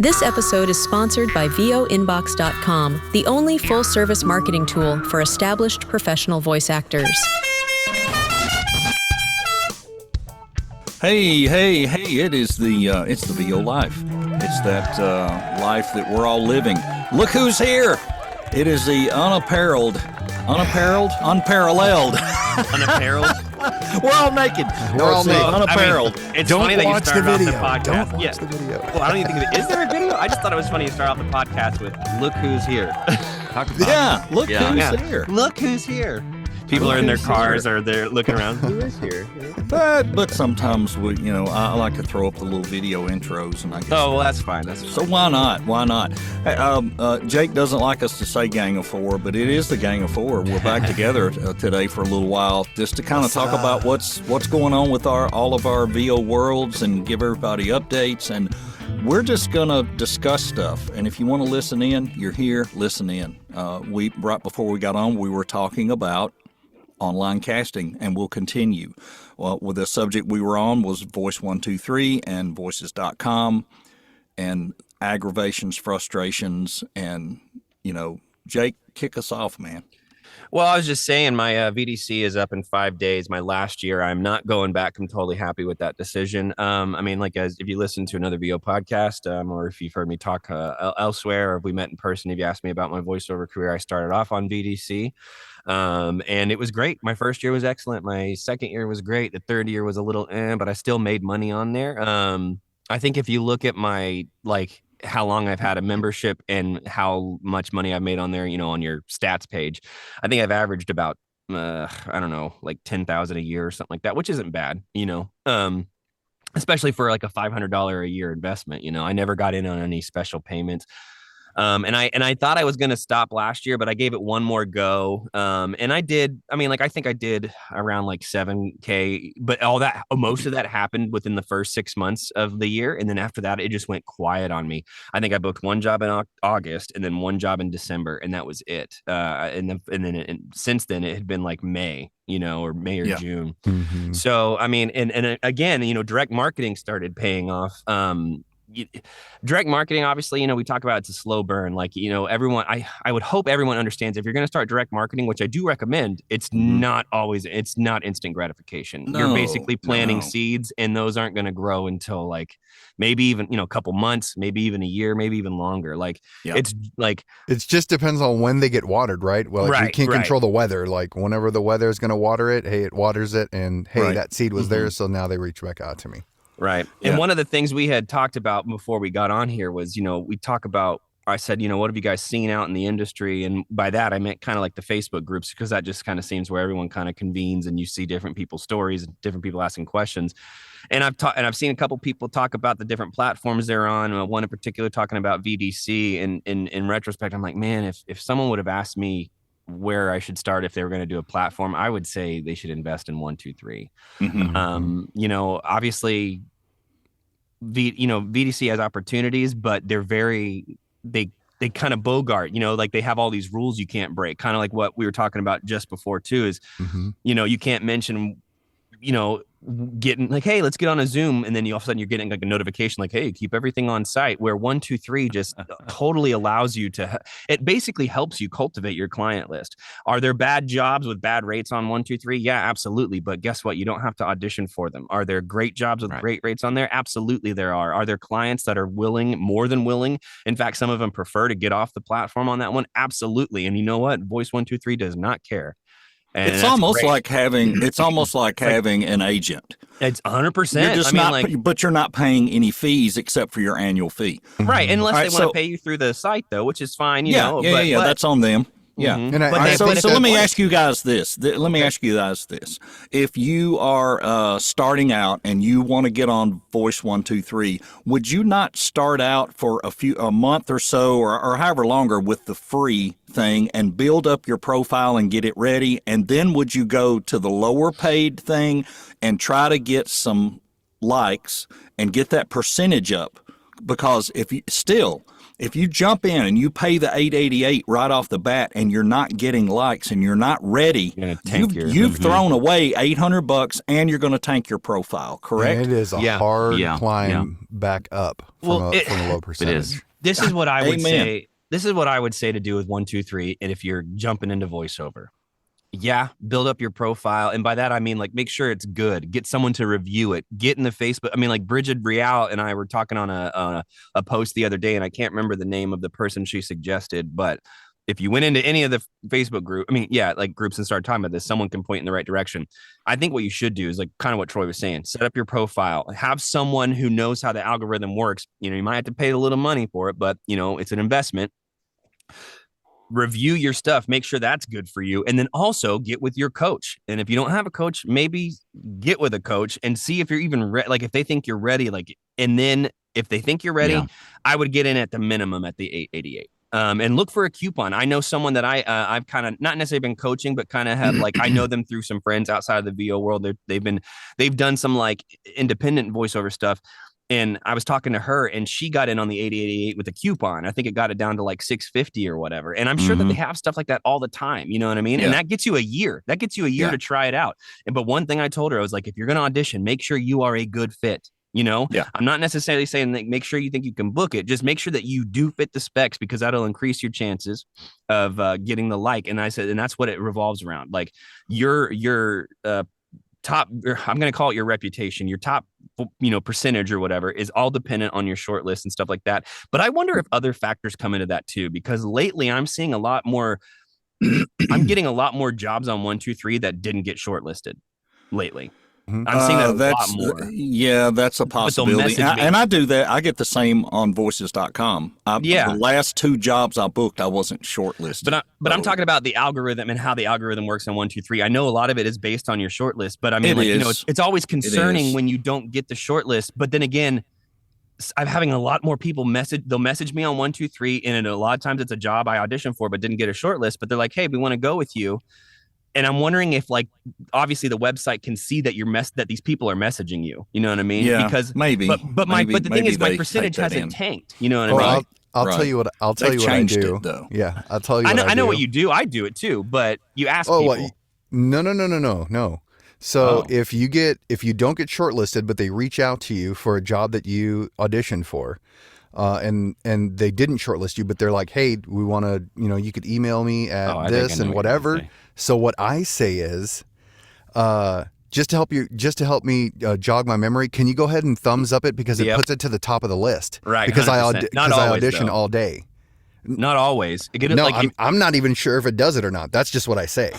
This episode is sponsored by VOinbox.com, the only full-service marketing tool for established professional voice actors. Hey, it's the VO life. It's that life that we're all living. Look who's here. It is the unparalleled. We're all naked. We're all naked. Unapparelled. I mean, it's Don't funny that you watch start the off the video. podcast. Don't watch the video. Well, I don't even think is there a video? I just thought it was funny to start off the podcast with "Look who's here." Yeah, look who's here. Look who's here. People are in their cars or they're looking around. Who is here? But sometimes I like to throw up the little video intros, and I guess. Oh, well, that's fine. So why not? Hey, Jake doesn't like us to say Gang of Four, but it is the Gang of Four. We're back together today for a little while, just to kind of talk about what's going on with all of our VO worlds and give everybody updates. And we're just gonna discuss stuff. And if you want to listen in, you're here. Listen in. Right before we got on, we were talking about online casting, and we'll continue. Well, with the subject we were on was Voice 123 and Voices.com and aggravations, frustrations, and, Jake, kick us off, man. Well, I was just saying my VDC is up in 5 days. My last year, I'm not going back. I'm totally happy with that decision. If you listen to another VO podcast or if you've heard me talk elsewhere or if we met in person, if you asked me about my voiceover career, I started off on VDC. And it was great. My first year was excellent. My second year was great. The third year was a little but I still made money on there. I think if you look at my, how long I've had a membership and how much money I've made on there, on your stats page, I think I've averaged about, 10,000 a year or something like that, which isn't bad, especially for like a $500 a year investment. I never got in on any special payments. And I thought I was going to stop last year, but I gave it one more go. And I did, I think I did around like 7K, but most of that happened within the first 6 months of the year. And then after that, it just went quiet on me. I think I booked one job in August and then one job in December, and that was it. And since then it had been like May, or May or June. Mm-hmm. So, and again, direct marketing started paying off. Direct marketing, obviously, we talk about it's a slow burn. Everyone, I would hope everyone understands if you're going to start direct marketing, which I do recommend, it's not instant gratification. You're basically planting seeds, and those aren't going to grow until maybe even, a couple months, maybe even a year, maybe even longer. It just depends on when they get watered, right? Well, you can't control the weather. Whenever the weather is going to water it, hey, it waters it, and hey, that seed was there, so now they reach back out to me. Right. And one of the things we had talked about before we got on here was, we talk about, I said, what have you guys seen out in the industry? And by that, I meant kind of like the Facebook groups, because that just kind of seems where everyone kind of convenes and you see different people's stories and different people asking questions. And I've seen a couple people talk about the different platforms they're on. One in particular talking about VDC. And in retrospect, I'm like, man, if someone would have asked me where I should start if they were going to do a platform, I would say they should invest in 123. Mm-hmm. Obviously VDC has opportunities, but they're they kind of bogart, they have all these rules you can't break, kind of like what we were talking about just before too, is, you can't mention, getting hey, let's get on a Zoom, and then all of a sudden you're getting a notification hey, keep everything on site, where 123 just totally allows you to, it basically helps you cultivate your client list. Are there bad jobs with bad rates on 123? Yeah, absolutely. But guess what? You don't have to audition for them. Are there great jobs with great rates on there? Absolutely there are. Are there clients that are more than willing? In fact, some of them prefer to get off the platform on that one. Absolutely. And you know what? Voice 123 does not care. And it's almost like having an agent. It's 100%. You're just but you're not paying any fees except for your annual fee. Right. Unless they want to pay you through the site, though, which is fine. But that's on them. Yeah. Mm-hmm. So let me ask you guys this. If you are starting out and you want to get on Voice 123, would you not start out for a month or so or however longer with the free thing and build up your profile and get it ready? And then would you go to the lower paid thing and try to get some likes and get that percentage up because if you jump in and you pay the $888 right off the bat and you're not getting likes and you're not ready, you've thrown away $800 and you're going to tank your profile, correct? And it is a hard climb back up from a low percentage. It is. This is what I would say. This is what I would say to do with 1, 2, 3. And if you're jumping into voiceover, build up your profile. And by that, I mean, like, make sure it's good. Get someone to review it. Get in the Facebook. I mean, like Bridget Brial and I were talking on a post the other day, and I can't remember the name of the person she suggested, but if you went into any of the Facebook group, groups and started talking about this, someone can point in the right direction. I think what you should do is like kind of what Troy was saying, set up your profile, have someone who knows how the algorithm works. You might have to pay a little money for it, but it's an investment. Review your stuff, make sure that's good for you, and then also get with your coach. And if you don't have a coach, maybe get with a coach and see if you're even ready. Like if they think you're ready, and then if they think you're ready, I would get in at the minimum at the 888. And look for a coupon. I know someone that I've kind of not necessarily been coaching, but kind of have I know them through some friends outside of the VO world. They've done some like independent voiceover stuff. And I was talking to her, and she got in on the 888 with a coupon. I think it got it down to like $650 or whatever. And I'm sure that they have stuff like that all the time. You know what I mean? Yeah. And that gets you a year. That gets you a year to try it out. But one thing I told her, I was like, if you're going to audition, make sure you are a good fit. I'm not necessarily saying that make sure you think you can book it. Just make sure that you do fit the specs, because that'll increase your chances of getting the like. And I said, and that's what it revolves around. Like your top, I'm going to call it your reputation, your top, percentage or whatever is all dependent on your short list and stuff like that. But I wonder if other factors come into that too, because lately I'm seeing a lot more, I'm getting a lot more jobs on 1, 2, 3 that didn't get shortlisted lately. I'm seeing that a lot more. Yeah, that's a possibility. And I do that. I get the same on voices.com. The last 2 jobs I booked, I wasn't shortlisted. But I'm talking about the algorithm and how the algorithm works on 1, 2, 3. I know a lot of it is based on your shortlist, but I mean, it's always concerning when you don't get the shortlist. But then again, I'm having a lot more people they'll message me on 1, 2, 3. And a lot of times it's a job I auditioned for, but didn't get a shortlist. But they're like, hey, we want to go with you. And I'm wondering if, obviously the website can see that that these people are messaging you. You know what I mean? Yeah, because maybe. But the thing is, my percentage hasn't tanked. You know what I mean? I'll tell you what I do. It, though. Yeah, I'll tell you. I know what you do. I do it too. But you ask people. What? No. So if you don't get shortlisted, but they reach out to you for a job that you auditioned for, and they didn't shortlist you, but they're like, hey, we want to, you could email me at this and whatever. So what I say is, just to help me jog my memory, can you go ahead and thumbs up it, because it puts it to the top of the list, right? Because 100%. I audition all day. Not always. I'm not even sure if it does it or not. That's just what I say.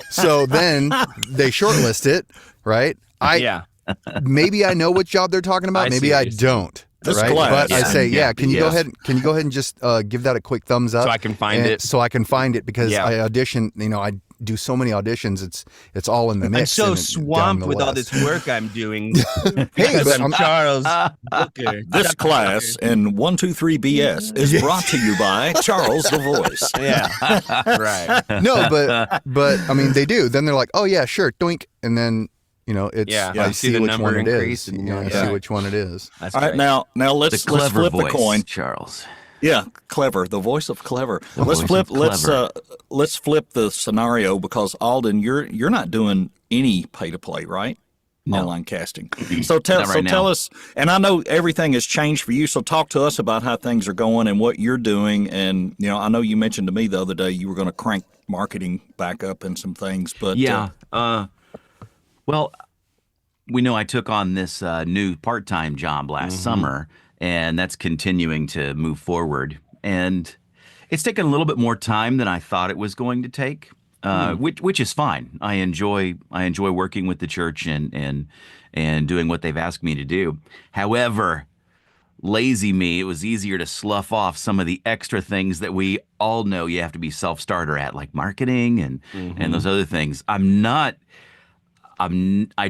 So then they shortlist it, right? Maybe I know what job they're talking about. Maybe I don't. Right? But I say, can you go ahead and just give that a quick thumbs up so I can find it? So I can find it, because I audition, I do so many auditions, it's all in the mix. I'm so swamped with all this work I'm doing. Because I'm Charles Booker. This class in 1, 2, 3 BS is brought to you by Charles the Voice. Yeah, right. No, but I mean, they do. Then they're like, oh yeah, sure, doink, and then I see which one it is. I see which one it is. All right, now let's flip the coin, Charles. Yeah, clever. The voice of clever. Let's flip the scenario, because Alden, you're not doing any pay to play, right? No. Online casting. So tell us, and I know everything has changed for you. So talk to us about how things are going and what you're doing. And I know you mentioned to me the other day you were going to crank marketing back up and some things. But well, we know I took on this new part-time job last summer, and that's continuing to move forward. And it's taken a little bit more time than I thought it was going to take, which is fine. I enjoy working with the church and doing what they've asked me to do. However, lazy me, it was easier to slough off some of the extra things that we all know you have to be self-starter at, like marketing and those other things. I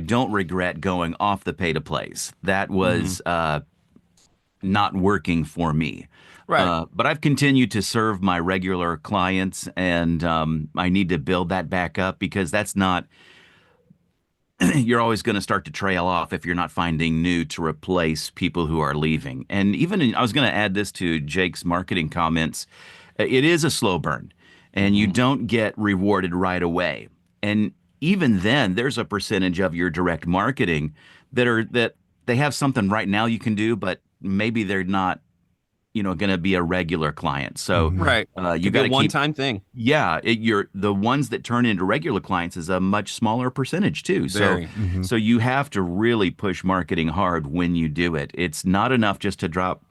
don't regret going off the pay-to-plays. That was not working for me. Right. But I've continued to serve my regular clients, and I need to build that back up, because that's not you're always going to start to trail off if you're not finding new to replace people who are leaving. And I was going to add this to Jake's marketing comments. It is a slow burn, and you don't get rewarded right away. And even then, there's a percentage of your direct marketing that they have something right now you can do, but maybe they're not, going to be a regular client. So Right. you got a one-time thing. Yeah, you're the ones that turn into regular clients is a much smaller percentage too. Very. So you have to really push marketing hard when you do it. It's not enough just to drop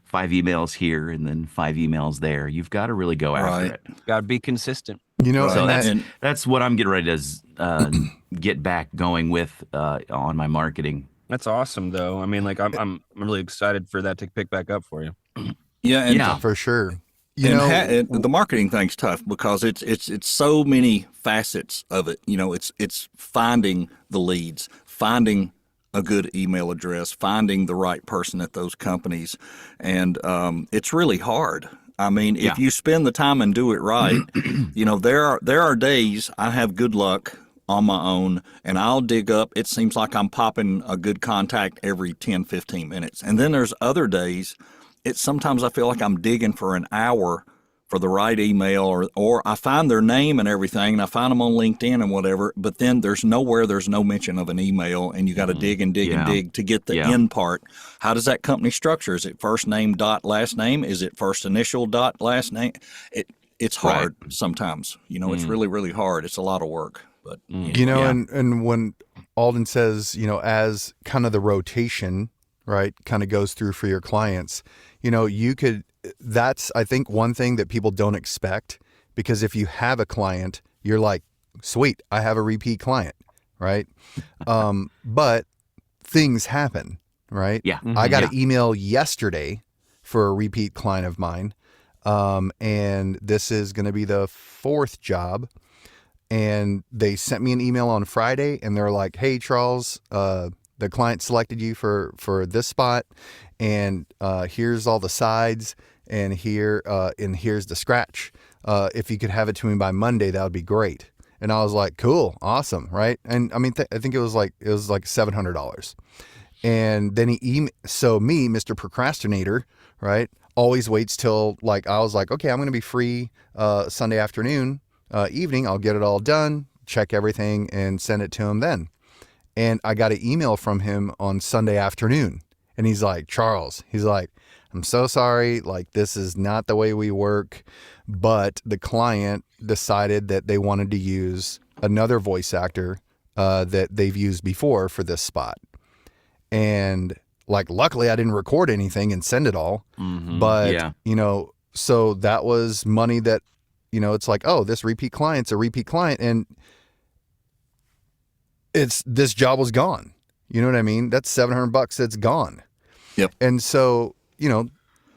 5 emails here and then 5 emails there. You've got to really go after it. Got to be consistent. So and that's what I'm getting ready to get back going with on my marketing. That's awesome, though. I mean, like I'm really excited for that to pick back up for you. Yeah, and for sure. the marketing thing's tough because it's so many facets of it. It's finding the leads, finding a good email address, finding the right person at those companies, and it's really hard. I mean, if you spend the time and do it right, there are days I have good luck on my own, and I'll dig up. It seems like I'm popping a good contact every 10, 15 minutes, and then there's other days. Sometimes I feel like I'm digging for an hour for the right email, or I find their name and everything, and I find them on LinkedIn and whatever, but then there's no mention of an email, and you got to dig and dig and dig to get the end part. How does that company structure? Is it first name dot last name? Is it first initial dot last name? It's hard sometimes. It's really, really hard. It's a lot of work. But and when Alden says, as kind of the rotation, right, kind of goes through for your clients, that's, I think, one thing that people don't expect, because if you have a client, you're like, sweet, I have a repeat client, right? But things happen, right? Yeah. I got an email yesterday for a repeat client of mine, and this is going to be the 4th job. And they sent me an email on Friday, and they're like, hey, Charles, the client selected you for this spot, and here's all the sides, and here's the scratch. If you could have it to me by Monday, that would be great. And I was like, cool, awesome, right? And I mean, I think it was like $700. And then so me, Mr. Procrastinator, right, always waits till, like, I was like, okay, I'm going to be free Sunday afternoon, evening. I'll get it all done, check everything, and send it to him then. And I got an email from him on Sunday afternoon, and he's like, Charles, I'm so sorry. Like, this is not the way we work, but the client decided that they wanted to use another voice actor that they've used before for this spot. And like, luckily I didn't record anything and send it all, but so that was money that, it's like, oh, this repeat client's a repeat client, and this job was gone. You know what I mean? That's $700 that's gone. Yep. And so,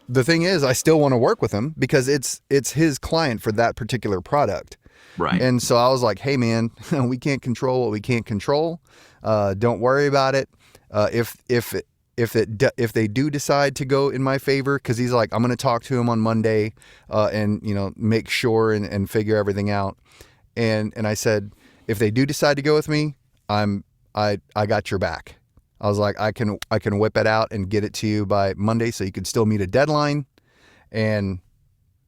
the thing is, I still want to work with him because it's his client for that particular product. Right. And so I was like, hey man, we can't control what we can't control. Don't worry about it. If they do decide to go in my favor, because he's like, I'm going to talk to him on Monday, and make sure and figure everything out. And I said, if they do decide to go with me, I got your back. I was like, I can whip it out and get it to you by Monday, so you could still meet a deadline, and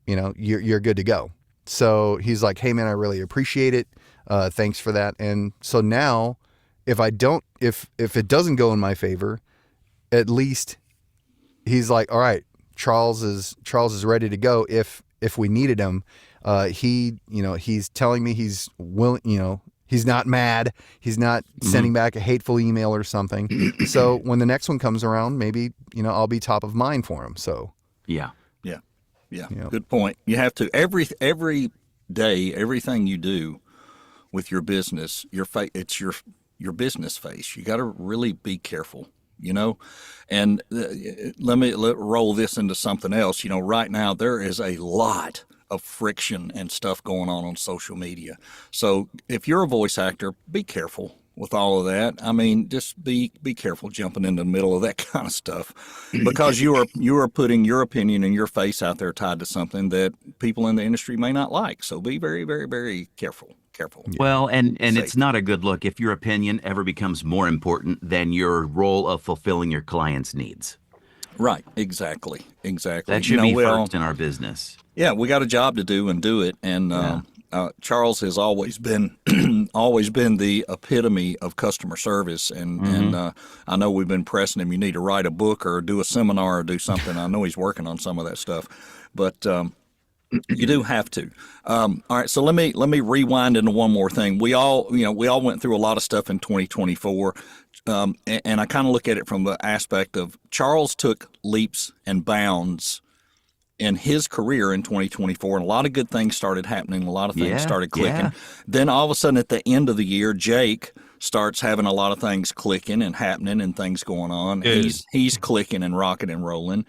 you're good to go. So he's like, hey man, I really appreciate it. Thanks for that. And so now, if it doesn't go in my favor, at least he's like, all right, Charles is ready to go if we needed him. He's telling me he's willing, he's not mad. He's not sending back a hateful email or something. So when the next one comes around, maybe, I'll be top of mind for him. So yeah. Good point. You have to every day, everything you do with your business, it's your business face. You got to really be careful. And let me roll this into something else. Right now there is a lot of friction and stuff going on social media. So if you're a voice actor, be careful with all of that. I mean, just be careful jumping into the middle of that kind of stuff, because you are putting your opinion and your face out there tied to something that people in the industry may not like. So be very, very, very careful. Careful. Well, and Safe. it's not a good look if your opinion ever becomes more important than your role of fulfilling your client's needs. Right. Exactly. That should be first in our business. Yeah, we got a job to do and do it. And Charles has always been always been the epitome of customer service. And I know we've been pressing him. You need to write a book or do a seminar or do something. I know he's working on some of that stuff, but you do have to. All right, so let me rewind into one more thing. We all went through a lot of stuff in 2024. And I kind of look at it from the aspect of Charles took leaps and bounds in his career in 2024, and a lot of good things started happening. A lot of things started clicking. Yeah. Then all of a sudden at the end of the year, Jake starts having a lot of things clicking and happening and things going on. He's clicking and rocking and rolling.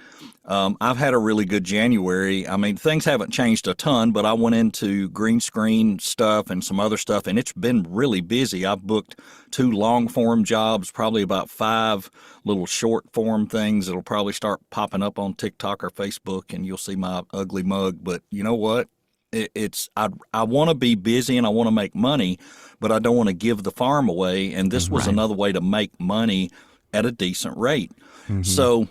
I've had a really good January. I mean, things haven't changed a ton, but I went into green screen stuff and some other stuff, and it's been really busy. I've booked 2 long form jobs, probably about 5 little short form things that'll probably start popping up on TikTok or Facebook, and you'll see my ugly mug. But you know what? I want to be busy and I want to make money, but I don't want to give the farm away. And this was another way to make money at a decent rate. So,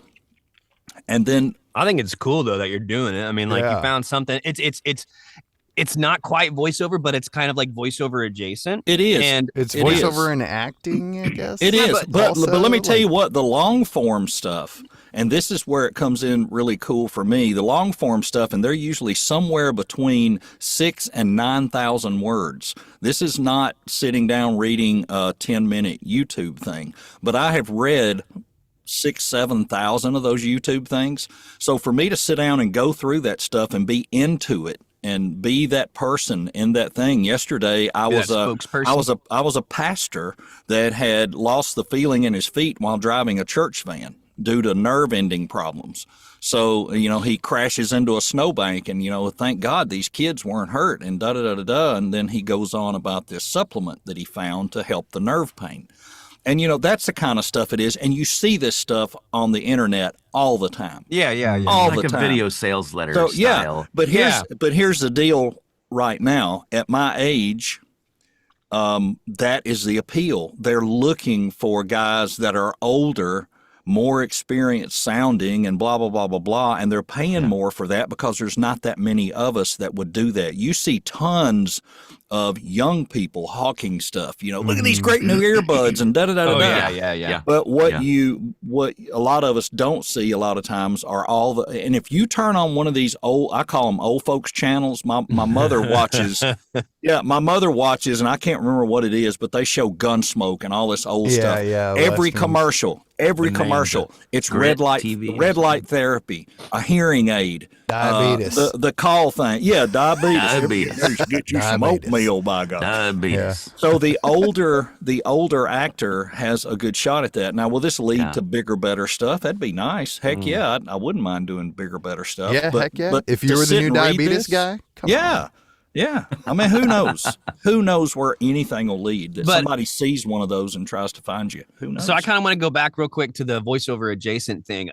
and then I think it's cool though that you're doing it. I mean, like you found something. It's not quite voiceover, but it's kind of like voiceover adjacent. It is, and it's voiceover and acting, I guess. It is, but let me tell you what, the long form stuff, and this is where it comes in really cool for me. The long form stuff, and they're usually somewhere between 6,000 and 9,000 words. This is not sitting down reading a 10-minute YouTube thing, but I have read 6,000-7,000 of those YouTube things. So for me to sit down and go through that stuff and be into it and be that person in that thing. Yesterday, I was a pastor that had lost the feeling in his feet while driving a church van due to nerve ending problems. So, he crashes into a snowbank and, thank God these kids weren't hurt and da-da-da-da-da. And then he goes on about this supplement that he found to help the nerve pain. And, that's the kind of stuff it is. And you see this stuff on the internet all the time. Yeah. All like the time. A video sales letter so, style. Yeah, but here's the deal right now. At my age, that is the appeal. They're looking for guys that are older, more experienced sounding and blah, blah, blah, blah, blah. And they're paying more for that because there's not that many of us that would do that. You see tons of young people hawking stuff, look at these great new earbuds and da-da-da-da-da. Yeah. But what a lot of us don't see a lot of times are and if you turn on one of these I call them old folks channels. My mother watches, my mother watches, and I can't remember what it is, but they show Gunsmoke and all this old stuff. Yeah. Every commercial, it's red light therapy, a hearing aid, diabetes, the call thing. Yeah, diabetes. Get you some oatmeal, by God. Diabetes. Yeah. So the older actor has a good shot at that. Now, will this lead to bigger, better stuff? That'd be nice. Heck yeah, I wouldn't mind doing bigger, better stuff. Yeah, but, heck yeah. But if you were the new diabetes guy, come on. Yeah. I mean, who knows? Who knows where anything will lead? That somebody sees one of those and tries to find you. Who knows? So I kind of want to go back real quick to the voiceover adjacent thing.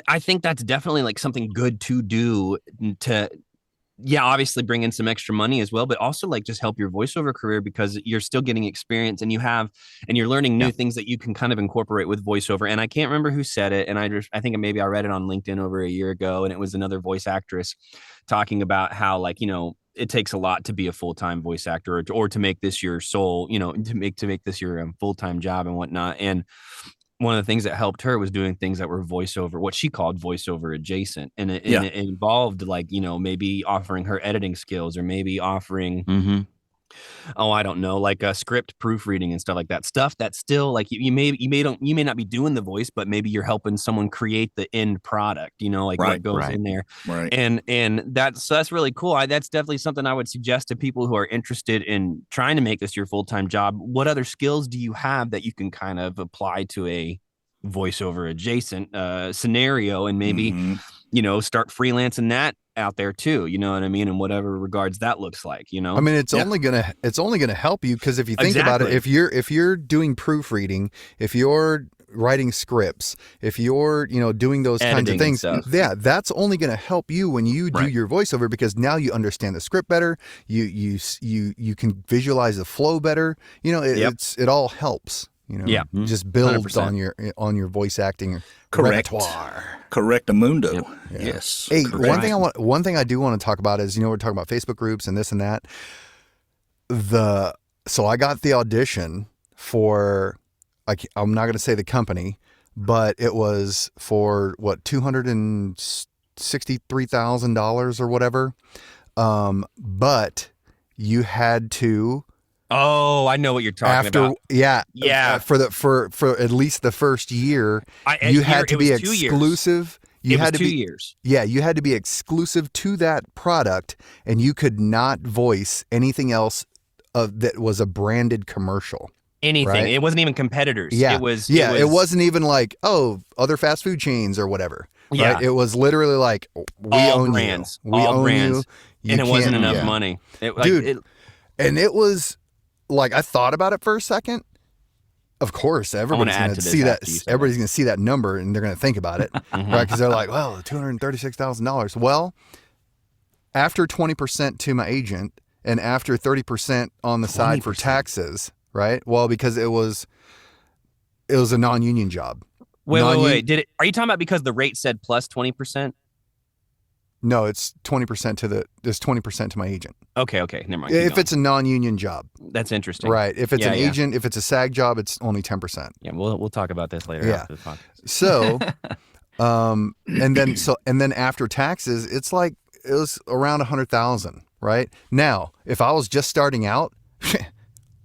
I think that's definitely like something good to do to, obviously bring in some extra money as well, but also like just help your voiceover career because you're still getting experience and you're learning new things that you can kind of incorporate with voiceover. And I can't remember who said it. And I think maybe I read it on LinkedIn over a year ago, and it was another voice actress talking about how it takes a lot to be a full-time voice actor or to make this your sole, to make this your full-time job and whatnot. And one of the things that helped her was doing things that were voiceover, what she called voiceover adjacent. And it involved maybe offering her editing skills or maybe offering, I don't know, like a script proofreading and stuff like that. Stuff that's still like you may not be doing the voice, but maybe you're helping someone create the end product, what goes in there. Right. And that's really cool. That's definitely something I would suggest to people who are interested in trying to make this your full-time job. What other skills do you have that you can kind of apply to a voiceover adjacent scenario and maybe, start freelancing that out there too, you know what I mean, in whatever regards that looks like, I mean, it's only gonna help you because if you think about it, if you're doing proofreading, if you're writing scripts, if you're, doing those kinds of Editing things, and stuff. yeah, that's only going to help you when you do your voiceover, because now you understand the script better. You can visualize the flow better. It all helps. Just builds 100%. on your voice acting Correct. repertoire. Correctamundo. Yep. Yeah. Yes. Hey, Correct. one thing I do want to talk about is, we're talking about Facebook groups and this and that. So I got the audition for, I'm not going to say the company, but it was for what, $263,000 or whatever. But you had to. Oh, I know what you're talking about. Yeah. For at least the first year, you had to be exclusive. It was 2 years. Yeah, you had to be exclusive to that product, and you could not voice anything else that was a branded commercial. Anything. Right? It wasn't even competitors. Yeah. It was. It wasn't even like, other fast food chains or whatever. Yeah. Right? It was literally like, we all own brands. you. We all own brands. you. And it wasn't enough yeah. money. Dude, and it was like, I thought about it for a second. Of course, everybody's going to see that. Everybody's going to see that number, and they're going to think about it, right? Because they're like, well, $236,000. Well, after 20% to my agent, and after 30% on the side for taxes, right? Well, because it was a non-union job. Wait. Are you talking about because the rate said plus 20%? No, it's 20% there's 20% to my agent. Okay, never mind. If it's a non-union job. That's interesting. Right. If it's an agent, if it's a SAG job, it's only 10%. Yeah, we'll talk about this later. Yeah. After the podcast. So, and then after taxes, it's like, it was around 100,000, right? Now, if I was just starting out,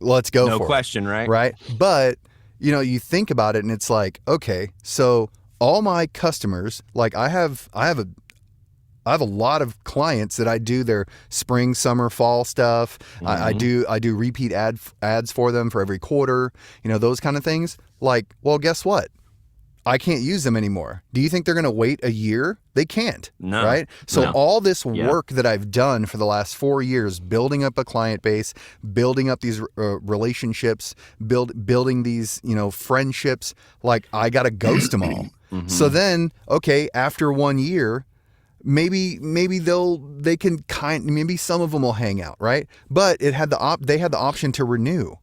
let's go for it. No question, right? Right. But, you think about it and it's like, okay, so all my customers, like I have a lot of clients that I do their spring, summer, fall stuff. Mm-hmm. I do repeat ads for them for every quarter, those kind of things. Like, well, guess what? I can't use them anymore. Do you think they're going to wait a year? They can't. No. Right? So all this Yeah. work that I've done for the last 4 years, building up a client base, building up these relationships, building these, friendships, like I got to ghost them all. Mm-hmm. So then, okay, after 1 year, maybe they can maybe some of them will hang out, right? But they had the option to renew.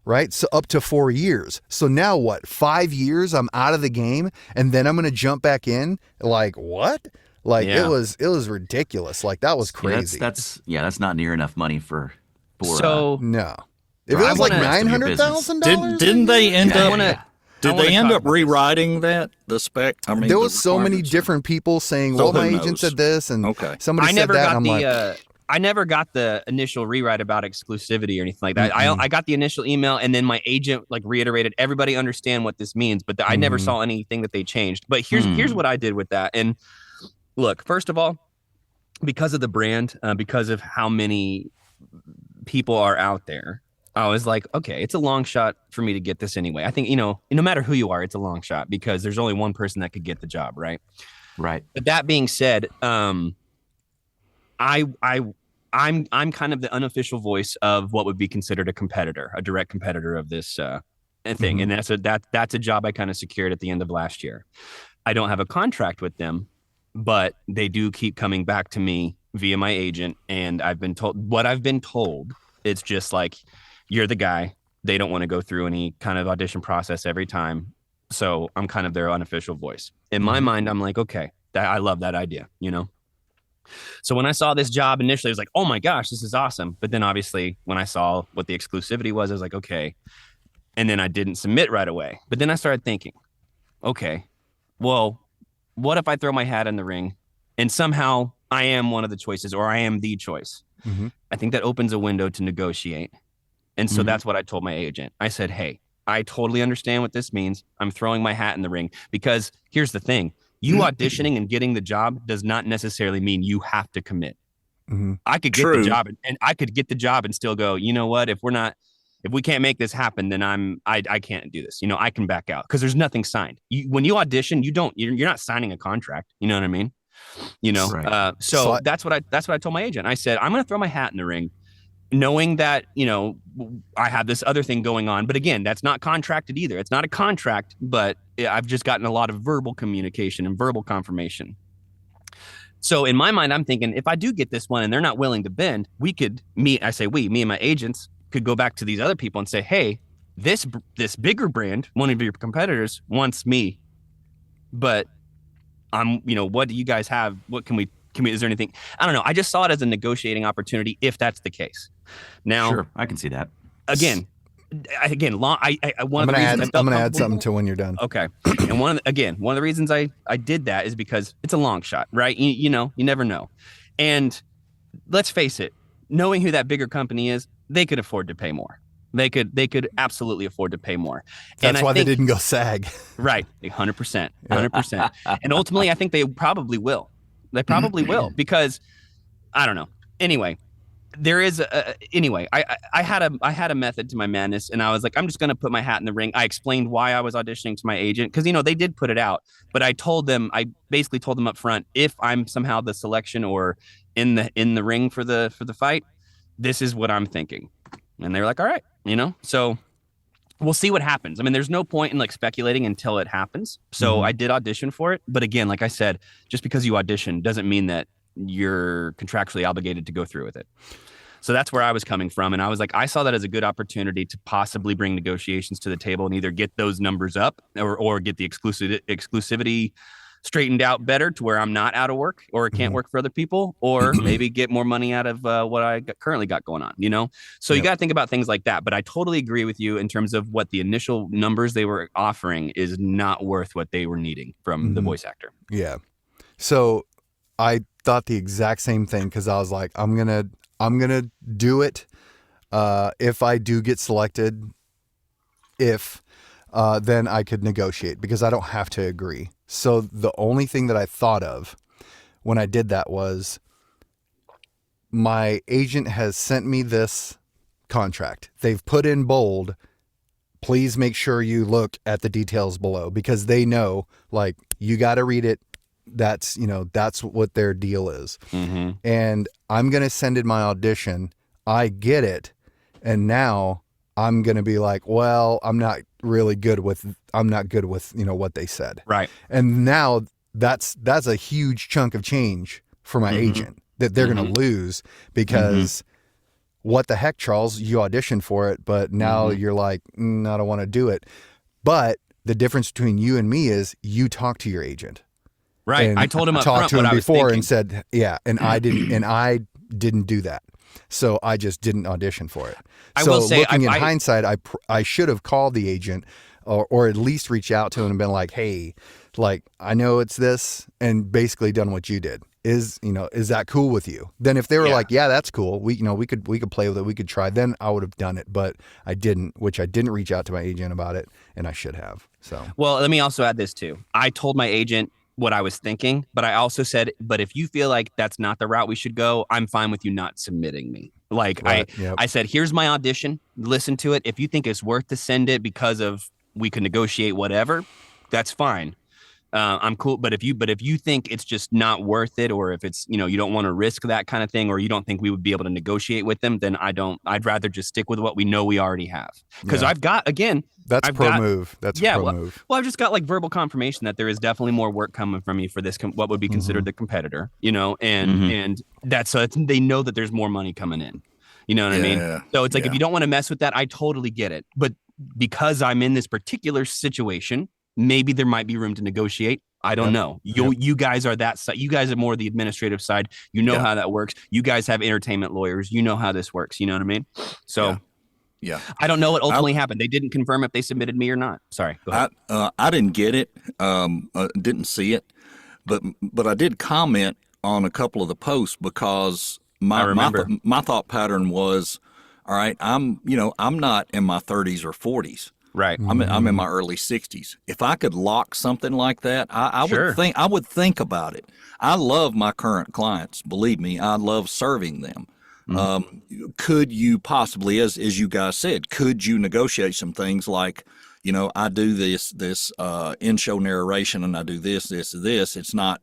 Right? So up to 4 years. So now what? 5 years I'm out of the game, and then I'm going to jump back in? Like, what? Like, it was ridiculous. Like, that was crazy. That's not near enough money for no. If it was like $900,000, didn't they end up? Did they end up rewriting the spec? I mean, there was so many different people saying, So "Well, my who agent knows? said this," and Okay. somebody said that. And I'm like, I never got the initial rewrite about exclusivity or anything like that. I got the initial email, and then my agent reiterated, everybody understand what this means, but I never saw anything that they changed. But here's what I did with that. And look, first of all, because of the brand, because of how many people are out there, I was like, okay, it's a long shot for me to get this anyway. I think, no matter who you are, it's a long shot because there's only one person that could get the job, right? Right. But that being said, I'm kind of the unofficial voice of what would be considered a competitor, a direct competitor of this thing. And that's a job I kind of secured at the end of last year. I don't have a contract with them, but they do keep coming back to me via my agent. And I've been told, it's just like, you're the guy. They don't want to go through any kind of audition process every time. So I'm kind of their unofficial voice. In my mind, I'm like, okay, I love that idea, So when I saw this job initially, I was like, oh my gosh, this is awesome. But then obviously when I saw what the exclusivity was, I was like, okay. And then I didn't submit right away. But then I started thinking, okay, well, what if I throw my hat in the ring and somehow I am one of the choices or I am the choice? I think that opens a window to negotiate. And so that's what I told my agent. I said, hey, I totally understand what this means. I'm throwing my hat in the ring because here's the thing. You auditioning and getting the job does not necessarily mean you have to commit. I could get the job and I could get the job and still go, you know what? If we can't make this happen, then I can't do this. I can back out because there's nothing signed. When you audition, you're not signing a contract. You know what I mean? Right. So that's what I told my agent. I said, I'm going to throw my hat in the ring. knowing that, I have this other thing going on, but again, that's not contracted either. It's not a contract, but I've just gotten a lot of verbal communication and verbal confirmation. So in my mind, I'm thinking if I do get this one and they're not willing to bend, me and my agents could go back to these other people and say, hey, this bigger brand, one of your competitors wants me, but what do you guys have? What can we, is there anything? I don't know. I just saw it as a negotiating opportunity if that's the case. Now, sure, I can see that. Again, I'm going to add something to when you're done. Okay. And one of the reasons I did that is because it's a long shot, right? You never know. And let's face it, knowing who that bigger company is, they could afford to pay more. They could absolutely afford to pay more. That's why they didn't go SAG. Right. 100%. 100%. And ultimately, I think they probably will. They probably will, because I don't know. Anyway, there is I had a method to my madness, and I was like, I'm just going to put my hat in the ring. I explained why I was auditioning to my agent, because they did put it out, but I basically told them up front, if I'm somehow the selection or in the ring for the fight, this is what I'm thinking. And they were like, all right, so we'll see what happens. I mean, there's no point in speculating until it happens. So I did audition for it, but again, like I said, just because you audition doesn't mean that you're contractually obligated to go through with it. So that's where I was coming from. And I was like, I saw that as a good opportunity to possibly bring negotiations to the table and either get those numbers up or get the exclusivity straightened out better to where I'm not out of work or can't work for other people, or maybe get more money out of what I currently got going on, So you got to think about things like that. But I totally agree with you in terms of what the initial numbers they were offering is not worth what they were needing from the voice actor. Yeah. So I thought the exact same thing, because I was like, I'm gonna do it if I do get selected. Then I could negotiate, because I don't have to agree. So the only thing that I thought of when I did that was, my agent has sent me this contract. They've put in bold, please make sure you look at the details below, because they know, you got to read it. That's what their deal is. And I'm going to send in my audition. I get it. And now I'm going to be like, well, I'm not good with what they said. Right. And now that's a huge chunk of change for my agent that they're going to lose, because what the heck, Charles, you auditioned for it, but now you're like, I don't want to do it. But the difference between you and me is you talk to your agent. Right. And I told him up talked front to him what before I was thinking. and said, yeah, and I didn't do that. So I just didn't audition for it. I will say, looking in hindsight, I should have called the agent or at least reach out to him and been like, hey, I know it's this, and basically done what you did. Is that cool with you? Then if they were like, yeah, that's cool. We could play with it. We could try. Then I would have done it, but I didn't reach out to my agent about it, and I should have. So, well, let me also add this too. I told my agent what I was thinking, but I also said, but if you feel like that's not the route we should go, I'm fine with you not submitting me. I said, here's my audition, listen to it. If you think it's worth to send it because of we can negotiate whatever, that's fine. I'm cool. But if you think it's just not worth it, or if it's, you don't want to risk that kind of thing, or you don't think we would be able to negotiate with them, then I'd rather just stick with what we know we already have. Because I've got, again, that's pro move. That's a pro move. Well, I've just got verbal confirmation that there is definitely more work coming from me for this, what would be considered the competitor, and that's so they know that there's more money coming in. You know what I mean? So it's if you don't want to mess with that, I totally get it. But because I'm in this particular situation, maybe there might be room to negotiate. I don't know. You guys are that side. You guys are more the administrative side. You know how that works. You guys have entertainment lawyers. You know how this works. You know what I mean? So yeah. I don't know what ultimately happened. They didn't confirm if they submitted me or not. Sorry. Go ahead. I didn't get it. Didn't see it, but I did comment on a couple of the posts, because my thought pattern was, all right, I'm not in my 30s or 40s. Right. I'm in my early 60s. If I could lock something like that, I would think about it. I love my current clients. Believe me, I love serving them. Could you possibly, as you guys said, could you negotiate some things like, I do this in-show narration, and I do this. It's not,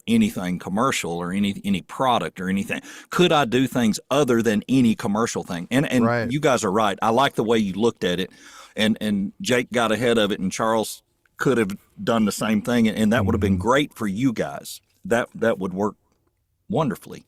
anything commercial or any product or anything. Could I do things other than any commercial thing? And Right. you guys are right. I like the way you looked at it, and Jake got ahead of it, and Charles could have done the same thing, and that would have been great for you guys. That would work wonderfully.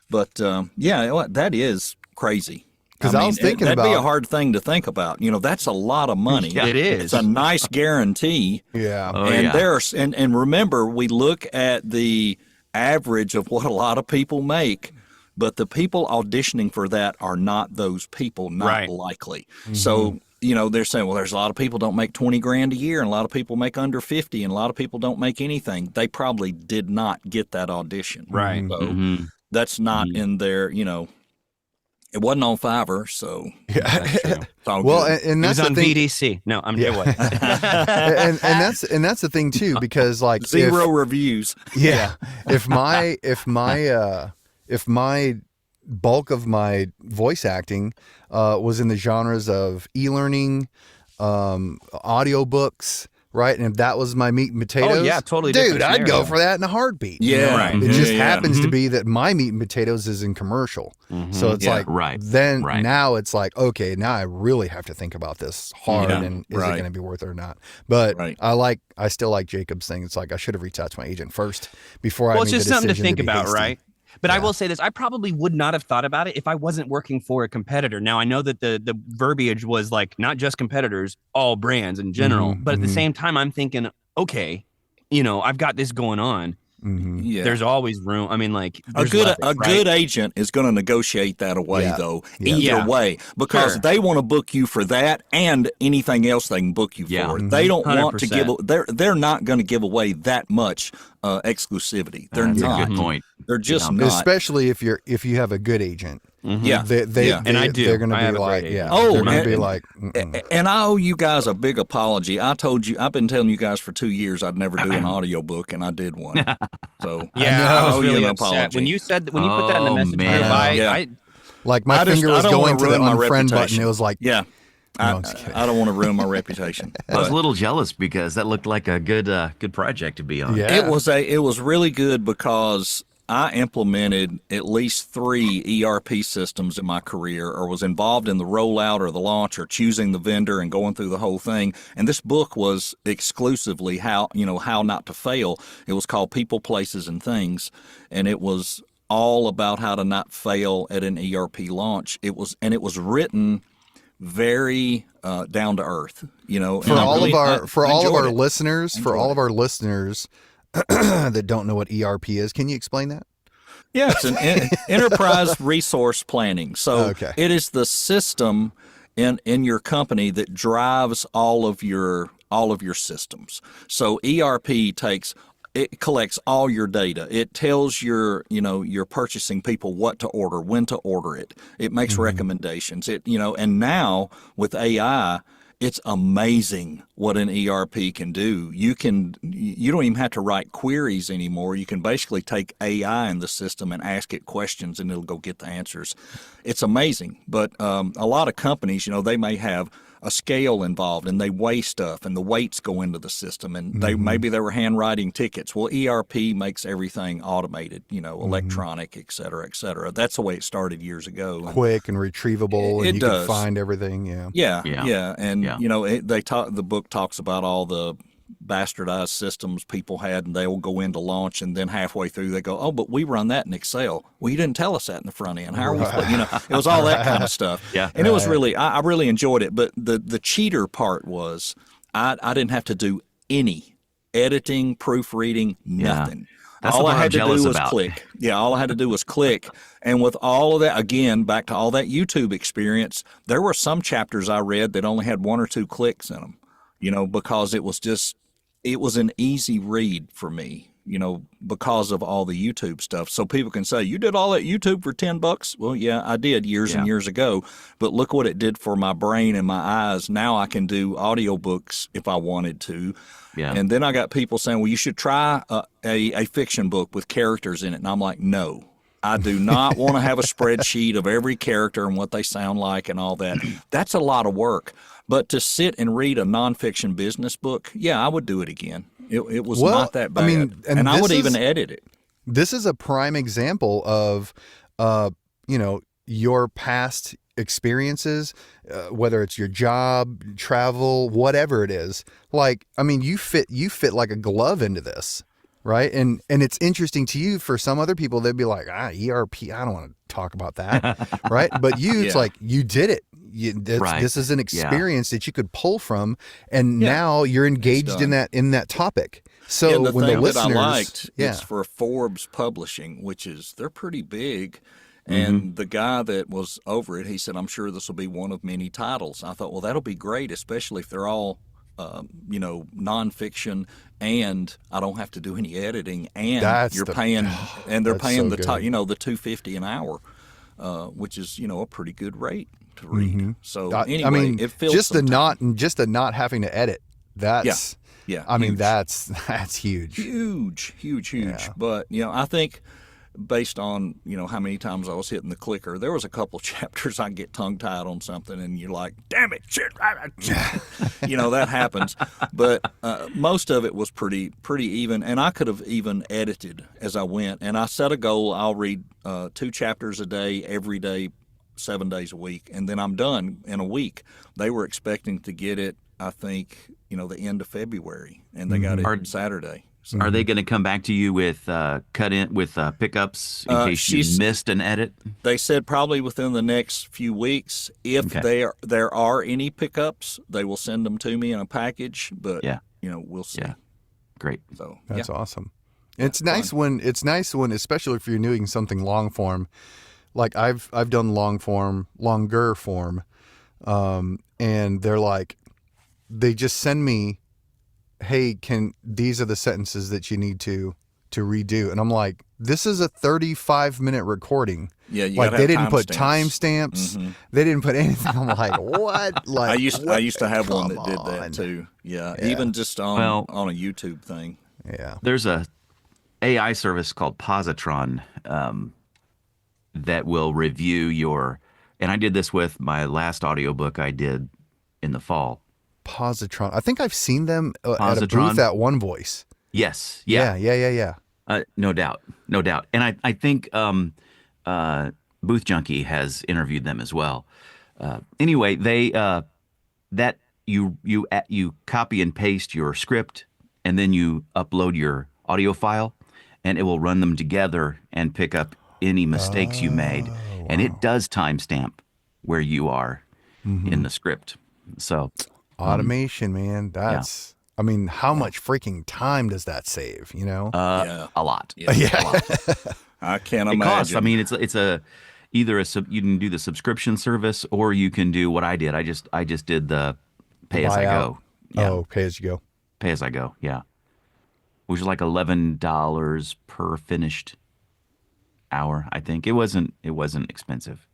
But that is crazy. Because I was thinking that'd be a about hard thing to think about. That's a lot of money. Yeah, it is. It's a nice guarantee. yeah. Oh, And yeah. there's and remember, we look at the average of what a lot of people make, but the people auditioning for that are not those people, not Right. likely. So, they're saying, well, there's a lot of people don't make 20 grand a year, and a lot of people make under 50, and a lot of people don't make anything. They probably did not get that audition. Right. So that's not in their, it wasn't on Fiverr, so That's true. it's all Well, good. and It that's was the on thing. VDC. No, I'm Yeah. it was. and that's the thing too, because like Zero reviews. Yeah. If my bulk of my voice acting was in the genres of e-learning, audiobooks, right? And if that was my meat and potatoes, yeah, totally dude, different I'd go scenario. for that in a heartbeat. Yeah. Right. It Yeah, just yeah. happens to be that my meat and potatoes is in commercial. So it's Yeah. like, Right. then Right. now it's like, okay, now I really have to think about this hard, Yeah. and is it Right. going to be worth it or not? But Right. I still like Jacob's thing. It's like, I should have reached out to my agent first before I Well, made it's just the something to decision think be about, hasty. right? But I will say this: I probably would not have thought about it if I wasn't working for a competitor. Now I know that the verbiage was like not just competitors, all brands in general. But at the same time, I'm thinking, okay, I've got this going on. Yeah. There's always room. I mean, like A there's good leverage, a right? good agent is going to negotiate that away, Yeah. though, Yeah. either Yeah. way, because Sure. they want to book you for that and anything else they can book you Yeah. for. They don't want to 100%. they're not going to give away that much exclusivity. They're That's not. a good point. They're just Yeah. not. Especially if you have a good agent. Yeah. They And I do. They're going to I be have a great like, agent. yeah. Oh, they're going to be and- like, And I owe you guys a big apology. I've been telling you guys for 2 years I'd never do an audiobook, and I did one. So Yeah, I I was owe you really an upset apology. when you said when you put that in the Oh, message man. group. Yeah. I like my I just- finger I was don't going wanna to the ruin my unfriend button. reputation. It was like, Yeah. I'm just kidding. I don't want to ruin my reputation. I was but- a little jealous because that looked like a good project to be on. Yeah. It was really good because I implemented at least 3 ERP systems in my career, or was involved in the rollout or the launch or choosing the vendor and going through the whole thing. And this book was exclusively how not to fail. It was called People, Places, and Things, and it was all about how to not fail at an ERP launch. It was written very down to earth, For all of our enjoyed it. listeners, that don't know what ERP is, can you explain that? Yeah, it's an enterprise resource planning. So Okay. it is the system in your company that drives all of your systems. So ERP collects all your data. It tells your purchasing people what to order, when to order it. It makes recommendations. And now with AI, it's amazing what an ERP can do. You don't even have to write queries anymore. You can basically take AI in the system and ask it questions, and it'll go get the answers. It's amazing. But a lot of companies, they may have a scale involved, and they weigh stuff, and the weights go into the system, and maybe they were handwriting tickets. Well, ERP makes everything automated, electronic, et cetera, et cetera. That's the way it started years ago. And Quick and retrievable, It and you does. can find everything. Yeah. yeah, and Yeah. the book talks about all the bastardized systems people had, and they will go into launch, and then halfway through they go, oh, but we run that in Excel. Well, you didn't tell us that in the front end. How are we? It was all that kind of stuff. Yeah. And it was really, I really enjoyed it. But the cheater part was, I didn't have to do any editing, proofreading, nothing. That's all the I part had I'm to jealous do was about. click. Yeah, all I had to do was click. And with all of that, again, back to all that YouTube experience, there were some chapters I read that only had 1 or 2 clicks in them, because it was an easy read for me, because of all the YouTube stuff. So people can say, you did all that YouTube for $10? Well, yeah, I did years and years ago, but look what it did for my brain and my eyes. Now I can do audiobooks if I wanted to. Yeah. And then I got people saying, well, you should try a fiction book with characters in it. And I'm like, no, I do not want to have a spreadsheet of every character and what they sound like and all that. That's a lot of work. But to sit and read a nonfiction business book, yeah, I would do it again. It was not that bad. I mean, and I would even edit it. This is a prime example of, your past experiences, whether it's your job, travel, whatever it is. Like, I mean, you fit like a glove into this. Right. And it's interesting to you. For some other people, they'd be like, ERP, I don't want to talk about that. Right. But you, it's like you did it. This is an experience that you could pull from. And now you're engaged in that topic. So the when thing the listeners, that I liked, it's for Forbes Publishing, which is, they're pretty big. And the guy that was over it, he said, I'm sure this will be one of many titles. I thought, well, that'll be great, especially if they're all nonfiction, and I don't have to do any editing, and they're paying the top, the $250 an hour, which is a pretty good rate to read. So anyway, I mean, it feels just the not having to edit. That's I mean, that's huge. Huge. Yeah. But I think, based on how many times I was hitting the clicker, there was a couple chapters I get tongue tied on something, and you're like, "Damn it, shit!" That happens. But most of it was pretty even, and I could have even edited as I went. And I set a goal: I'll read 2 chapters a day, every day, 7 days a week, and then I'm done in a week. They were expecting to get it, I think, the end of February, and they got it Saturday. Are they going to come back to you with pickups in case you missed an edit? They said probably within the next few weeks. If there are any pickups, they will send them to me in a package. But we'll see. Yeah, great. So that's awesome. It's nice when especially if you're doing something long form, like I've done longer form, and they're like, they just send me, hey, these are the sentences that you need to redo. And I'm like, this is a 35-minute recording. Yeah, like they didn't put timestamps. They didn't put anything. I'm like, what? Like I used to have one that did that too. Yeah, even just on a YouTube thing. Yeah. There's a AI service called Positron that will review your, and I did this with my last audiobook I did in the fall. Positron. I think I've seen them at a booth at One Voice. Yes. Yeah. No doubt. And I think Booth Junkie has interviewed them as well. Anyway, they that you copy and paste your script, and then you upload your audio file, and it will run them together and pick up any mistakes you made. Wow. And it does timestamp where you are in the script. So automation, man. That's I mean, how much freaking time does that save? A lot. Yeah. A lot. I can't imagine. Costs. I mean, it's either you can do the subscription service, or you can do what I did. I just did the pay as I go. Yeah. Oh, pay as you go. Pay as I go. Yeah, which is like $11 per finished hour. I think it wasn't expensive.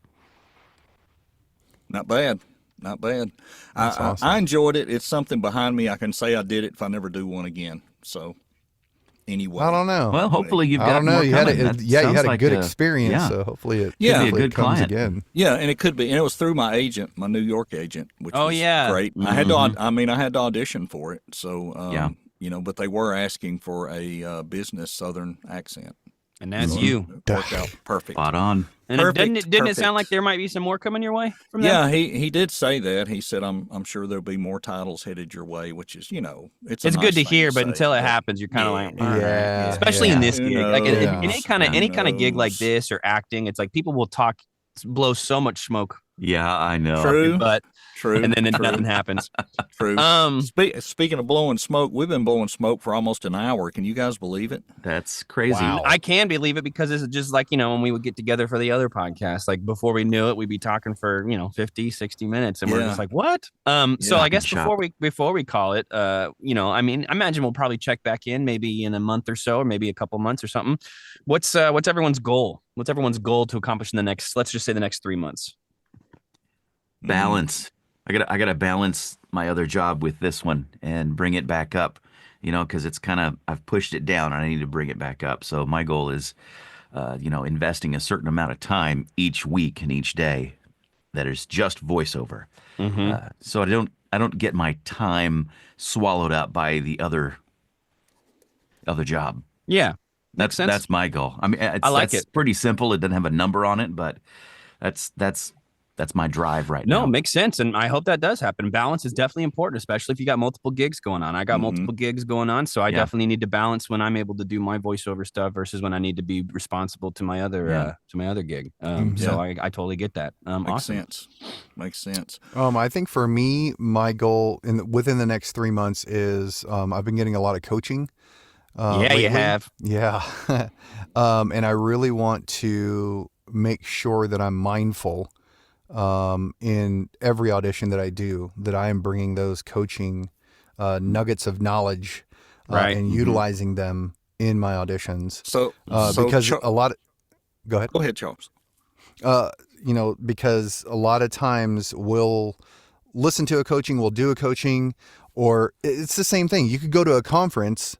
Not bad. Not bad. Awesome. I enjoyed it. It's something behind me. I can say I did it if I never do one again. So, anyway. I don't know. Well, hopefully you've got more you coming. You had a good experience, so hopefully it be a good comes client again. Yeah, and it could be. And it was through my agent, my New York agent, which was great. I had to audition for it. So, but they were asking for a business Southern accent. And that's you. Worked out perfect. Spot on. And didn't it sound like there might be some more coming your way from that? Yeah, he did say that. He said, I'm sure there'll be more titles headed your way, which is, it's good nice to hear, but say. until it happens, you're kind of like, yeah, especially in this gig, like any kind of gig knows. like this or acting, it's like people will blow so much smoke. Yeah, I know. True. But True. And then nothing happens. True. Speaking of blowing smoke, we've been blowing smoke for almost an hour. Can you guys believe it? That's crazy. Wow. I can believe it because it's just like, when we would get together for the other podcast, like before we knew it, we'd be talking for, 50, 60 minutes and we're just like, what? So I guess before we call it, I imagine we'll probably check back in maybe in a month or so, or maybe a couple months or something. What's everyone's goal? What's everyone's goal to accomplish in the next 3 months? Balance. I gotta balance my other job with this one and bring it back up, because it's I've pushed it down and I need to bring it back up. So my goal is investing a certain amount of time each week and each day that is just voiceover. So I don't get my time swallowed up by the other job. Yeah. Makes sense. That's my goal. I mean, I like that's it. pretty simple. It doesn't have a number on it, but that's my drive right No, now. it makes sense. And I hope that does happen. Balance is definitely important, especially if you got multiple gigs going on. I got multiple gigs going on, so I Yeah. definitely need to balance when I'm able to do my voiceover stuff versus when I need to be responsible to my other gig. So I totally get that. Makes Awesome. sense. Makes sense. I think for me, my goal within the next 3 months is I've been getting a lot of coaching. Lately. You have. Yeah. And I really want to make sure that I'm mindful in every audition that I do, that I am bringing those coaching nuggets of knowledge Right. and utilizing them in my auditions. So because a lot of, go ahead. Go ahead, Charles. Because a lot of times we'll listen to a coaching, we'll do a coaching, or it's the same thing. You could go to a conference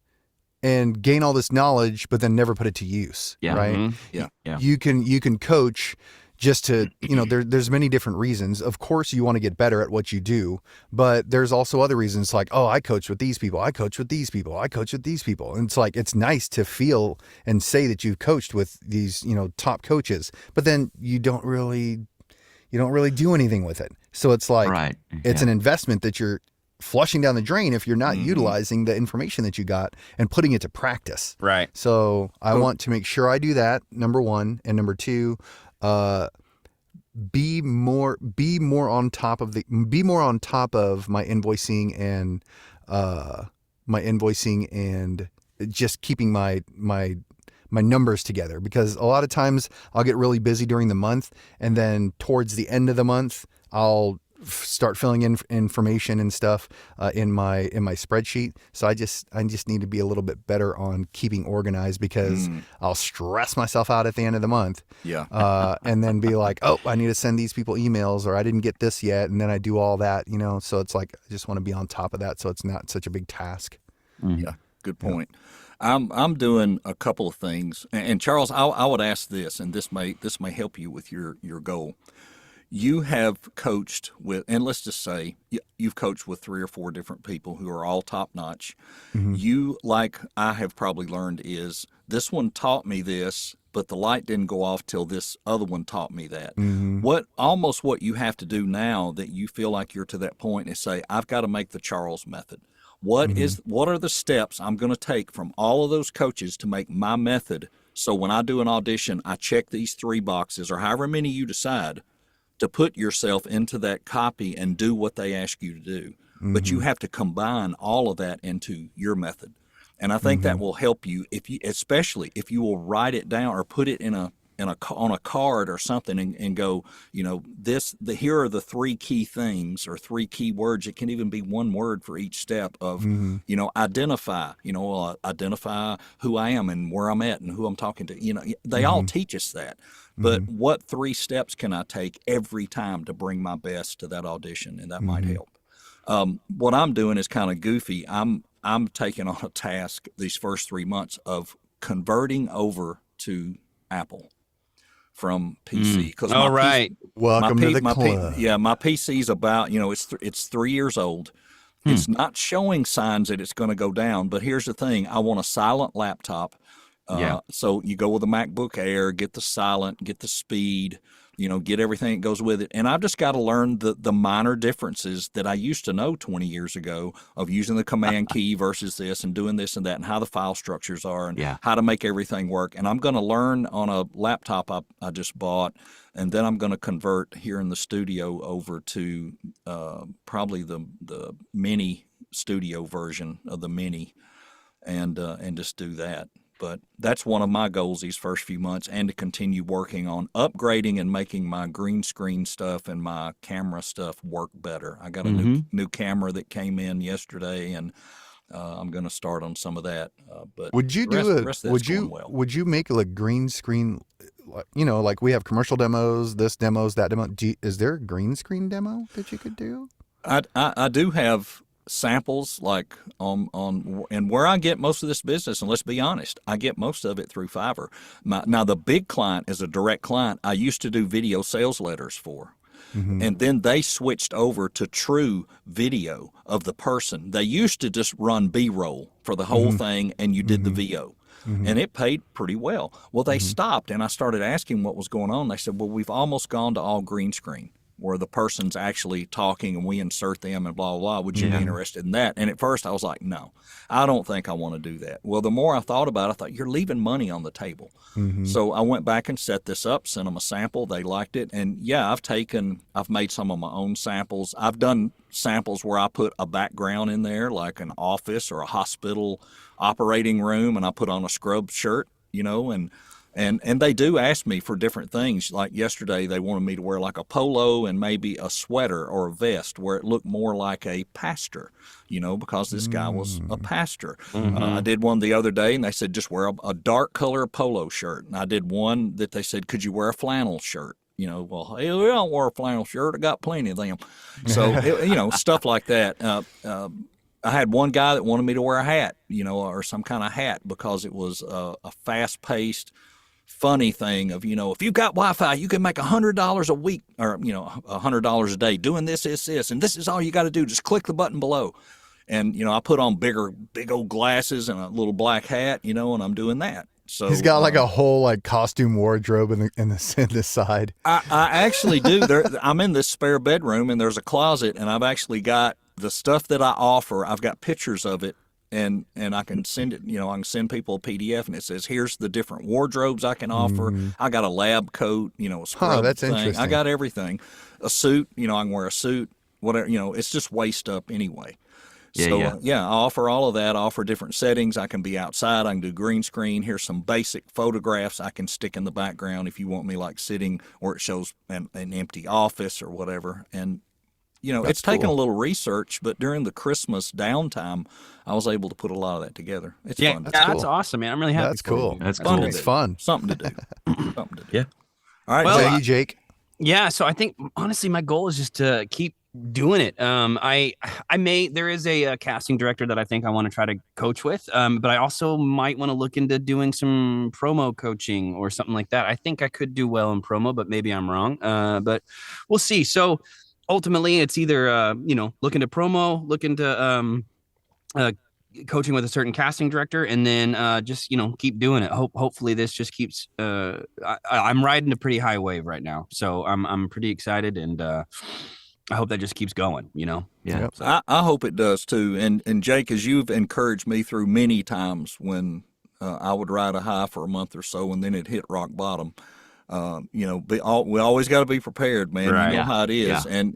and gain all this knowledge, but then never put it to use. Yeah. Right. Yeah. You can coach just to, there's many different reasons. Of course, you want to get better at what you do, but there's also other reasons like, oh, I coach with these people. I coach with these people. I coach with these people. And it's like, it's nice to feel and say that you've coached with these, top coaches, but then you don't really do anything with it. So it's like, Right. it's an investment that you're flushing down the drain if you're not utilizing the information that you got and putting it to practice. Right. So I want to make sure I do that, number one. And number two, be more on top of my invoicing and just keeping my numbers together, because a lot of times I'll get really busy during the month, and then towards the end of the month I'll start filling in information and stuff in my spreadsheet. So I just need to be a little bit better on keeping organized, because I'll stress myself out at the end of the month. Yeah. And then be like, oh, I need to send these people emails, or I didn't get this yet, and then I do all that, So it's like I just want to be on top of that, so it's not such a big task. Yeah. Good point. I'm doing a couple of things, and Charles, I would ask this, and this may help you with your goal. You have coached with, and let's just say you've coached with 3 or 4 different people who are all top notch. You, like I have probably learned, is this one taught me this, but the light didn't go off till this other one taught me that. What you have to do now that you feel like you're to that point is say, I've got to make the Charles method. What are the steps I'm going to take from all of those coaches to make my method? So when I do an audition, I check these 3 boxes, or however many you decide, to put yourself into that copy and do what they ask you to do. But you have to combine all of that into your method. And I think that will help you, especially if you will write it down or put it on a card or something, and go, here are the 3 key things, or 3 key words. It can even be 1 word for each step of, identify, identify who I am and where I'm at and who I'm talking to. They all teach us that. But what 3 steps can I take every time to bring my best to that audition? And that might help. What I'm doing is kind of goofy. I'm taking on a task these first 3 months of converting over to Apple from PC. Welcome to the club. My PC's about, it's 3 years old. It's not showing signs that it's going to go down. But here's the thing. I want a silent laptop. So you go with a MacBook Air, get the silent, get the speed, get everything that goes with it. And I've just got to learn the minor differences that I used to know 20 years ago of using the command key versus this, and doing this and that, and how the file structures are, and how to make everything work. And I'm going to learn on a laptop I just bought, and then I'm going to convert here in the studio over to probably the mini studio version of the mini, and just do that. But that's one of my goals these first few months, and to continue working on upgrading and making my green screen stuff and my camera stuff work better. I got a new camera that came in yesterday, and I'm going to start on some of that. But would you would you make a green screen? Like we have commercial demos, that demo. Is there a green screen demo that you could do? I do have samples like and where I get most of this business, and let's be honest, I get most of it through Fiverr. Now the big client is a direct client I used to do video sales letters for. And then they switched over to true video of the person. They used to just run B-roll for the whole thing, and you did the VO. And it paid pretty well. Well, they stopped, and I started asking what was going on. They said, well, we've almost gone to all green screen, where the person's actually talking and we insert them and blah, blah, blah. Would you be interested in that? And at first I was like, no, I don't think I want to do that. Well, the more I thought about it, I thought, you're leaving money on the table. So I went back and set this up, sent them a sample. They liked it. And yeah, I've made some of my own samples. I've done samples where I put a background in there, like an office or a hospital operating room, and I put on a scrub shirt, and they do ask me for different things. Like yesterday, they wanted me to wear like a polo and maybe a sweater or a vest where it looked more like a pastor, because this guy was a pastor. I did one the other day, and they said, just wear a dark color polo shirt. And I did one that they said, could you wear a flannel shirt? Well, hey, I don't wear a flannel shirt. I got plenty of them. So, stuff like that. I had one guy that wanted me to wear a hat, or some kind of hat, because it was a fast-paced, funny thing of, if you've got Wi-Fi, you can make $100 a week, or, $100 a day doing this, and this is all you got to do. Just click the button below. And, I put on big old glasses and a little black hat, and I'm doing that. So he's got like a whole like costume wardrobe in the side. I actually do. I'm in this spare bedroom, and there's a closet, and I've actually got the stuff that I offer. I've got pictures of it, and I can send it. I can send people a PDF, and it says, here's the different wardrobes I can offer. I got a lab coat, a scrub that's thing. interesting. I got everything. A suit, I can wear a suit. Whatever, it's just waist up anyway. I offer all of that. I offer different settings. I can be outside. I can do green screen. Here's some basic photographs I can stick in the background if you want me like sitting where it shows an empty office or whatever. And, it's taken a little research, but during the Christmas downtime, I was able to put a lot of that together. It's fun. That's awesome, man. I'm really happy. That's cool. That's fun. cool. It's fun. Something to do. Something to do. Yeah. All right. Well, Jake. Yeah, so I think honestly my goal is just to keep doing it. There is a casting director that I think I want to try to coach with, but I also might want to look into doing some promo coaching or something like that. I think I could do well in promo, but maybe I'm wrong. But we'll see. So ultimately it's either look into promo, look into coaching with a certain casting director, and then just keep doing it. Hopefully this just keeps I'm riding a pretty high wave right now, so I'm pretty excited, and I hope that just keeps going. Yeah. Yep. I hope it does too. And Jake, as you've encouraged me through many times when I would ride a high for a month or so and then it hit rock bottom. We always got to be prepared, man. Right. You know how it is. Yeah. And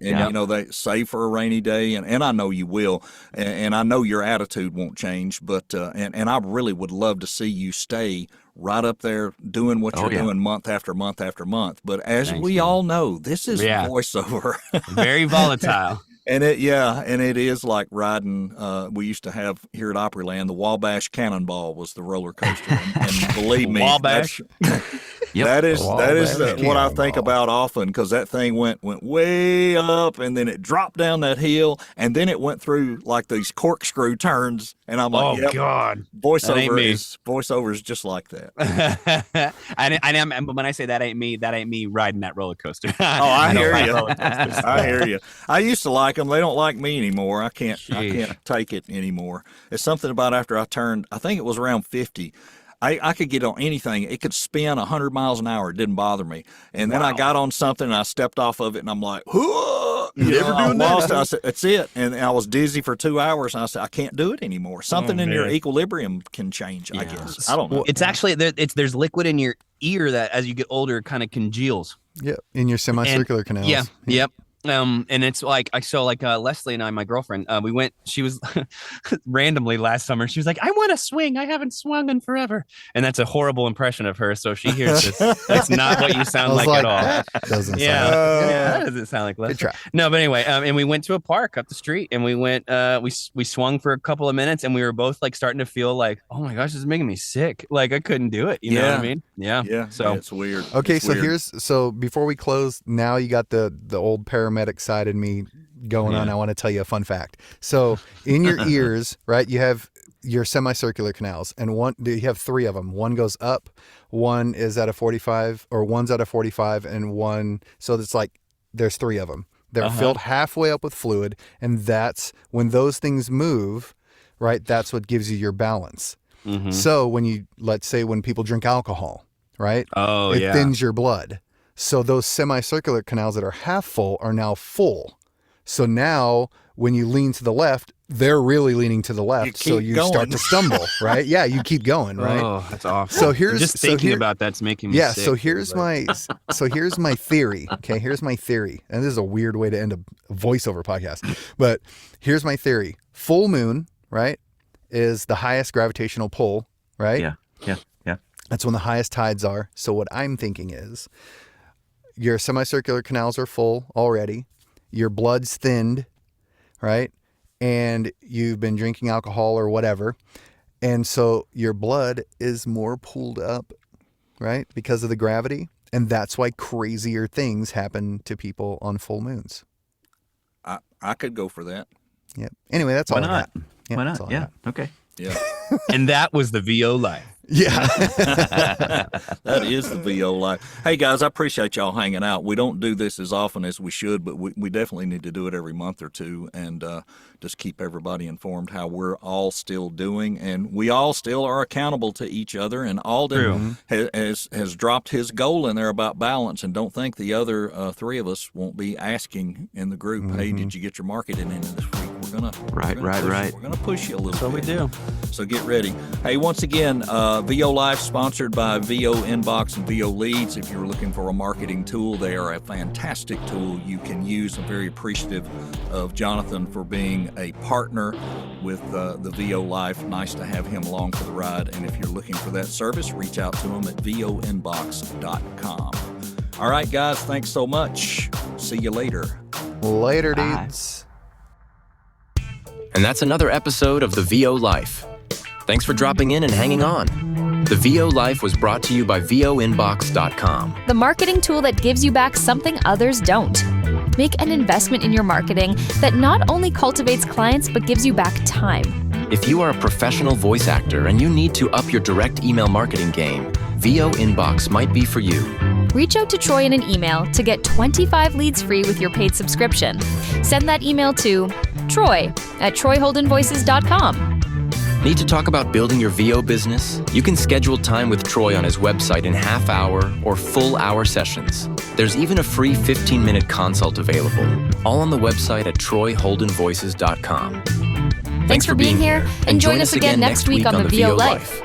they save for a rainy day, and I know you will, and I know your attitude won't change, but and I really would love to see you stay right up there doing what you're doing month after month after month. But as we all know, this is voiceover. Very volatile. And it is like riding. We used to have here at Opryland, the Wabash Cannonball was the roller coaster, and believe me, Wabash. that is Wabash what I think Cannonball. about often, because that thing went way up, and then it dropped down that hill, and then it went through like these corkscrew turns, and I'm like, yep, God, that ain't me. voiceover is just like that. But when I say that ain't me riding that roller coaster. Oh, I hear ride you. roller coasters. I hear you. I used to like them. They don't like me anymore. I can't Sheesh. take it anymore. It's something about after I turned, I think it was around 50. I could get on anything. It could spin 100 miles an hour. It didn't bother me. And then I got on something and I stepped off of it and I'm like, whoa! I said, that's it. And I was dizzy for 2 hours. And I said, I can't do it anymore. Something in your equilibrium can change, I guess. I don't know. It's actually there's liquid in your ear that as you get older kind of congeals. Yeah, in your semicircular canals. Yeah. Yep. And it's like Leslie and I, my girlfriend, we went, she was randomly last summer. She was like, I want to swing. I haven't swung in forever. And that's a horrible impression of her. So she hears this. That's not what you sound like at all. That doesn't Yeah. sound That doesn't sound like Leslie. Good try. No, but anyway, and we went to a park up the street and we went, we swung for a couple of minutes and we were both like starting to feel like, oh my gosh, this is making me sick. Like I couldn't do it. You know what I mean? Yeah. Yeah. So it's weird. Okay, It's so weird. before we close, now you got the old paramedic side in me going on, I want to tell you a fun fact. So in your ears, right, you have your semicircular canals, and you have 3 of them. One goes up, one is at a 45, or one's at a 45, and one. So it's like there's 3 of them. They're filled halfway up with fluid, and that's when those things move, right? That's what gives you your balance. Mm-hmm. So let's say when people drink alcohol, right? It thins your blood. So those semicircular canals that are half full are now full. So now when you lean to the left, they're really leaning to the left. So you start to stumble, right? Yeah, you keep going, right? Oh, that's awful. So here's just thinking about that's making me sick. So here's my theory. Okay, here's my theory. And this is a weird way to end a voiceover podcast. But here's my theory. Full moon, right, is the highest gravitational pull, right? Yeah. That's when the highest tides are. So what I'm thinking is your semicircular canals are full already. Your blood's thinned, right? And you've been drinking alcohol or whatever. And so your blood is more pulled up, right? Because of the gravity. And that's why crazier things happen to people on full moons. I could go for that. Yep. Anyway, that's all I got. Yeah, why not? Yeah. Okay. Yeah. And that was the VO Life. Yeah. That is the VO Life. Hey, guys, I appreciate y'all hanging out. We don't do this as often as we should, but we definitely need to do it every month or two and just keep everybody informed how we're all still doing. And we all still are accountable to each other. And Alden has dropped his goal in there about balance. And don't think the other 3 of us won't be asking in the group, hey, did you get your marketing in this week? We're going to push you a little bit. So we do. So get ready. Hey, once again, VO Life sponsored by VO Inbox and VO Leads. If you're looking for a marketing tool, they are a fantastic tool you can use. I'm very appreciative of Jonathan for being a partner with the VO Life. Nice to have him along for the ride. And if you're looking for that service, reach out to him at voinbox.com. All right, guys, thanks so much. See you later. Later, dudes. And that's another episode of the VO Life. Thanks for dropping in and hanging on. The VO Life was brought to you by voinbox.com. The marketing tool that gives you back something others don't. Make an investment in your marketing that not only cultivates clients, but gives you back time. If you are a professional voice actor and you need to up your direct email marketing game, VO Inbox might be for you. Reach out to Troy in an email to get 25 leads free with your paid subscription. Send that email to troy@troyholdenvoices.com. Need to talk about building your VO business? You can schedule time with Troy on his website in half-hour or full-hour sessions. There's even a free 15-minute consult available, all on the website at troyholdenvoices.com. Thanks for being here, and join us again next week on the VO Life.